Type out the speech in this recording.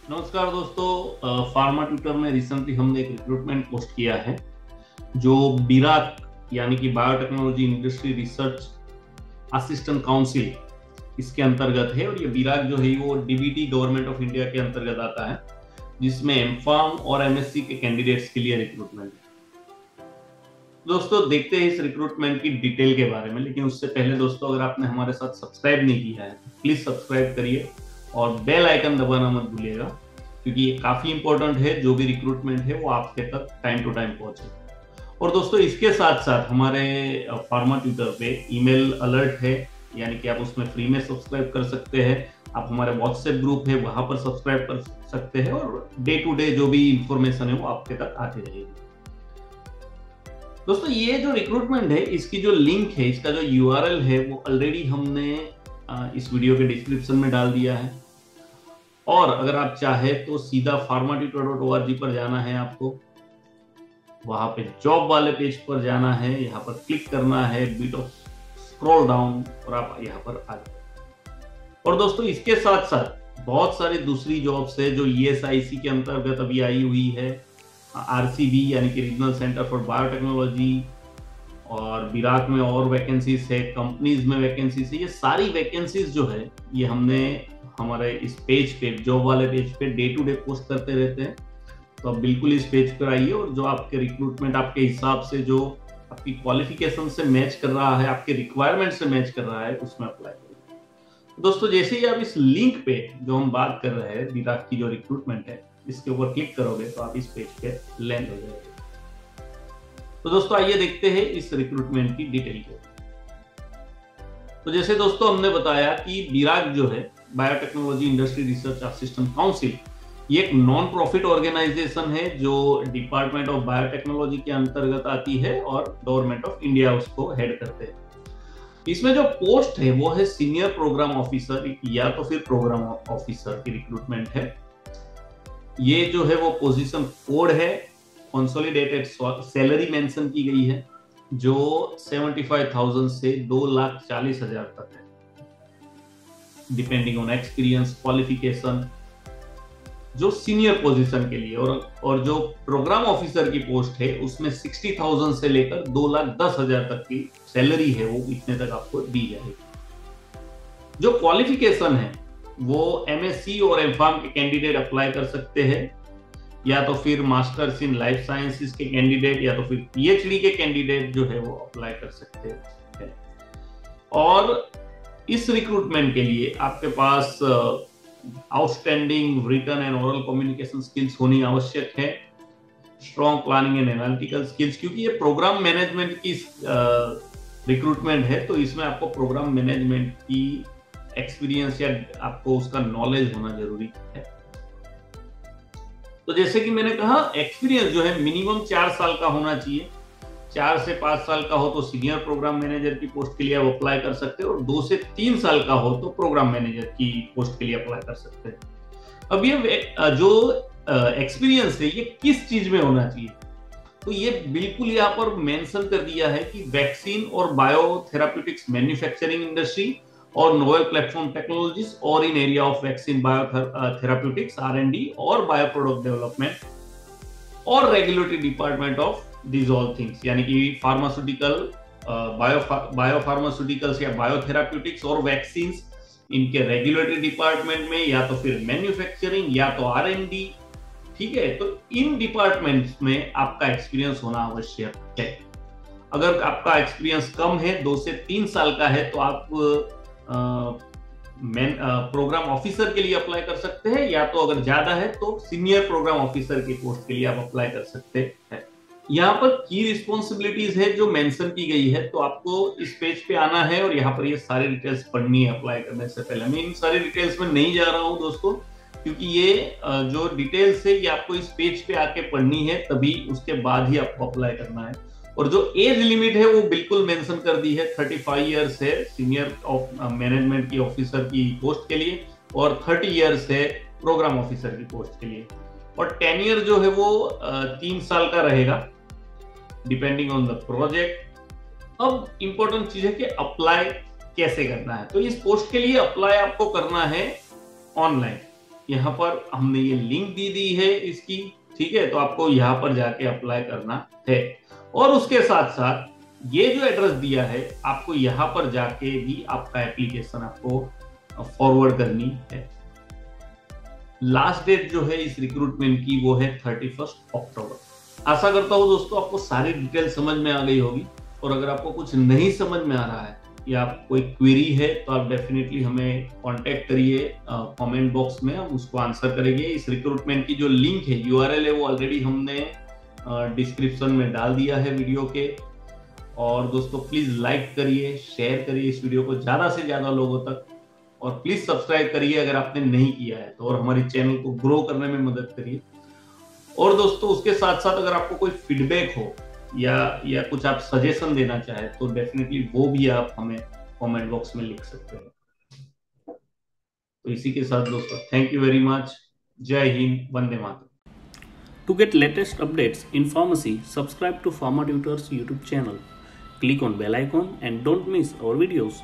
नमस्कार दोस्तों, pharma tutor में रिसेंटली हमने एक रिक्रूटमेंट पोस्ट किया है जो बीराक यानी कि biotechnology industry research assistant council इसके अंतर्गत है। और ये बीराक जो है वो डीबीटी गवर्नमेंट ऑफ इंडिया के अंतर्गत आता है, जिसमें एमफार्म और एमएससी के कैंडिडेट्स के लिए रिक्रूटमेंट है। दोस्तों देखते हैं इस रिक्रूटमेंट की डिटेल के बारे में, लेकिन उससे पहले दोस्तों अगर आपने हमारे साथ सब्सक्राइब नहीं किया है तो प्लीज सब्सक्राइब करिए और बेल आइकन दबाना मत भूलिएगा, क्योंकि ये काफी इंपॉर्टेंट है। जो भी रिक्रूटमेंट है वो आपके तक टाइम टू टाइम पहुंचे। और दोस्तों इसके साथ साथ हमारे फार्मा ट्यूटर पे ईमेल अलर्ट है, यानी कि आप उसमें फ्री में सब्सक्राइब कर सकते हैं। आप हमारे व्हाट्सएप ग्रुप है वहां पर सब्सक्राइब कर सकते हैं और डे टू डे जो भी इंफॉर्मेशन है वो आपके तक आती रहेगी। दोस्तों ये जो रिक्रूटमेंट है इसकी जो लिंक है, इसका जो यूआरएल है वो ऑलरेडी हमने इस वीडियो के डिस्क्रिप्शन में डाल दिया है। और अगर आप चाहे तो सीधा pharmatutor.org पर जाना है, आपको वहां पे जॉब वाले पेज पर जाना है, यहाँ पर क्लिक करना है, बीट ऑफ स्क्रॉल डाउन और आप यहाँ पर आ जाए। और दोस्तों इसके साथ साथ बहुत सारी दूसरी जॉब्स है जो ईएसआईसी के अंतर्गत अभी आई हुई है, आरसीबी यानी कि रीजनल सेंटर फॉर बायोटेक्नोलॉजी, और बीराक में और वैकेंसीज है, कंपनीज में वैकेंसीज है। ये सारी वैकेंसीज जो है ये हमने हमारे इस पेज पे, जॉब वाले पेज पे डे टू डे पोस्ट करते रहते हैं। तो आप बिल्कुल इस पेज पर आइए और जो आपके रिक्रूटमेंट आपके हिसाब से, जो आपकी क्वालिफिकेशन से मैच कर रहा है, आपके रिक्वायरमेंट से मैच कर रहा है, उसमें अप्लाई करिए। दोस्तों जैसे ही आप इस लिंक पे जो हम बात कर रहे हैं बीराक की जो रिक्रूटमेंट है, इसके ऊपर क्लिक करोगे तो आप इस पेज पे लैंड हो जाएंगे। तो दोस्तों आइए देखते हैं इस रिक्रूटमेंट की डिटेल को। तो जैसे दोस्तों हमने बताया कि बीराक जो है biotechnology industry research assistant council, ये एक नॉन प्रॉफिट ऑर्गेनाइजेशन है जो डिपार्टमेंट ऑफ बायोटेक्नोलॉजी के अंतर्गत आती है और गवर्नमेंट ऑफ इंडिया उसको हेड करते हैं। इसमें जो पोस्ट है वो है सीनियर प्रोग्राम ऑफिसर या तो फिर प्रोग्राम ऑफिसर की रिक्रूटमेंट है। ये जो है वो पोजीशन कोड है, कंसोलिडेटेड सैलरी मेंशन की गई है जो 75,000 से 2,40,000 तक है, डिपेंडिंग ऑन एक्सपीरियंस क्वालिफिकेशन, जो सीनियर पोजीशन के लिए। और जो प्रोग्राम ऑफिसर की पोस्ट है उसमें 60,000 से लेकर 2,10,000 तक की सैलरी है, वो इतने तक आपको दी जाएगी। जो क्वालिफिकेशन है वो एमएससी और एमफार्म के कैंडिडेट अप्लाई कर सकते हैं, या तो फिर मास्टर्स इन लाइफ साइंसेस के कैंडिडेट, या तो फिर पीएचडी के कैंडिडेट जो है वो अप्लाई कर सकते हैं। और इस रिक्रूटमेंट के लिए आपके पास outstanding written and oral communication skills होनी आवश्यक है, strong planning and analytical skills, क्योंकि ये प्रोग्राम मैनेजमेंट की रिक्रूटमेंट है, तो इसमें आपको प्रोग्राम मैनेजमेंट की एक्सपीरियंस या आपको उसका नॉलेज होना जरूरी है। तो जैसे कि मैंने कहा, एक्सपीरियंस जो है मिनिमम 4 साल का होना चाहिए। 4 से 5 साल का हो तो सीनियर प्रोग्राम मैनेजर की पोस्ट के लिए आप अप्लाई कर सकते हैं, और 2 से 3 साल का हो तो प्रोग्राम मैनेजर की पोस्ट के लिए अप्लाई कर सकते हैं। अब ये जो एक्सपीरियंस है ये किस चीज में होना चाहिए, तो ये बिल्कुल यहाँ पर मेंशन कर दिया है कि वैक्सीन और बायोथेराप्यूटिक्स मैन्युफैक्चरिंग इंडस्ट्री और नोवेल प्लेटफॉर्म टेक्नोलॉजीज और इन एरिया ऑफ वैक्सीन बायोथेराप्यूटिक्स आर&डी और बायो प्रोडक्ट डेवलपमेंट और regulatory department of these all things, यानी कि फार्मास्यूटिकल, बायोफार्मास्यूटिकल्स या बायोथेराप्यूटिक्स और वैक्सीन, इनके रेगुलेटरी डिपार्टमेंट में, या तो फिर मैन्युफैक्चरिंग या तो आर&डी। ठीक है, तो इन डिपार्टमेंट्स में आपका एक्सपीरियंस होना आवश्यक है। अगर आपका एक्सपीरियंस कम है, 2 से 3 साल का है, तो आप प्रोग्राम ऑफिसर के लिए अप्लाई कर सकते हैं, या तो अगर ज्यादा है तो सीनियर प्रोग्राम ऑफिसर की पोस्ट के लिए आप अप्लाई कर सकते हैं। यहाँ पर की रिस्पॉन्सिबिलिटीज है जो मेंशन की गई है, तो आपको इस पेज पे आना है और यहाँ पर ये सारी डिटेल्स पढ़नी है अप्लाई करने से पहले। मैं इन सारी डिटेल्स में नहीं जा रहा हूँ दोस्तों, क्योंकि ये जो डिटेल्स है ये आपको इस पेज पे आके पढ़नी है, तभी उसके बाद ही आपको अप्लाई करना है। और जो एज लिमिट है वो बिल्कुल मेंशन कर दी है, 35 इयर्स है सीनियर मैनेजमेंट की ऑफिसर की पोस्ट के लिए, और 30 इयर्स है प्रोग्राम ऑफिसर की पोस्ट के लिए। और टेन्योर जो है वो 3 साल का रहेगा, डिपेंडिंग ऑन द प्रोजेक्ट। अब इंपॉर्टेंट चीज है कि अप्लाई कैसे करना है। तो इस पोस्ट के लिए अप्लाई आपको करना है ऑनलाइन, यहाँ पर हमने ये लिंक दी है इसकी, ठीक है। तो आपको यहाँ पर जाके अप्लाई करना है, और उसके साथ साथ ये जो एड्रेस दिया है आपको यहाँ पर जाके भी आपका एप्लीकेशन आपको फॉरवर्ड करनी है। लास्ट डेट जो है इस रिक्रूटमेंट की वो है 31 अक्टूबर। आशा करता हूँ दोस्तों आपको सारी डिटेल समझ में आ गई होगी, और अगर आपको कुछ नहीं समझ में आ रहा है या कोई क्वेरी है तो आप डेफिनेटली हमें कांटेक्ट करिए कमेंट बॉक्स में, हम उसको आंसर करेंगे। इस रिक्रूटमेंट की जो लिंक है, यूआरएल है, वो ऑलरेडी हमने डिस्क्रिप्शन में डाल दिया है वीडियो के। और दोस्तों प्लीज लाइक करिए, शेयर करिए इस वीडियो को ज्यादा से ज्यादा लोगों तक, और प्लीज सब्सक्राइब करिए अगर आपने नहीं किया है तो, और हमारी चैनल को ग्रो करने में मदद करिए। और दोस्तों उसके साथ साथ अगर आपको कोई फीडबैक हो या कुछ आप सजेशन देना चाहे तो डेफिनेटली वो भी आप हमें कमेंट बॉक्स में लिख सकते हैं। तो इसी के साथ दोस्तों थैंक यू वेरी मच। जय Hind, Vande Mataram. To get latest updates in pharmacy, subscribe to Pharma Tutors YouTube channel. Click on bell icon and don't miss our videos.